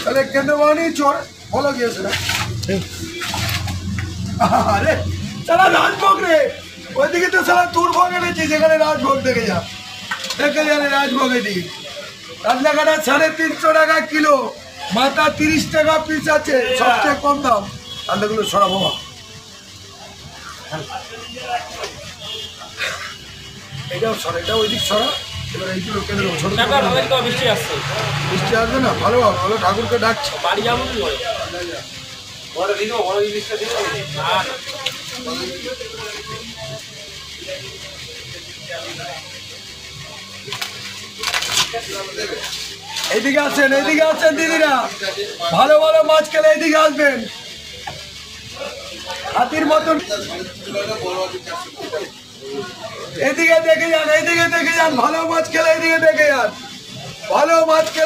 তাহলে কেন্দ্রবাহিনী চোর বলো গিয়েছে না আরে সারা রাজভোগ রে ওইদিকে তো সারা তোর ভোগ এনেছি যেখানে রাজভোগ দেখে যা রে রাজভোগ এদিকে রাজনাঘাটা 350 টাকা কিলো মাথা 30 টাকা পিস আছে সবচেয়ে কম দাম আন্দাগুলো সরাবো এটাও সরা এটা ওই দিক সরা এবার এইগুলো কেন বৃষ্টি আসছে বৃষ্টি আসবে না ভালো ভালো ঠাকুরকে ডাকছে বাড়ি যাবো এইদিকে আছেন দিদিরা ভালো ভালো মাছ খেলে এইদিকে আসবেন হাতির মতন এদিকে দেখে যান ভালো মাছ খেলে এদিকে দেখে যান ভালো মাছ খেলে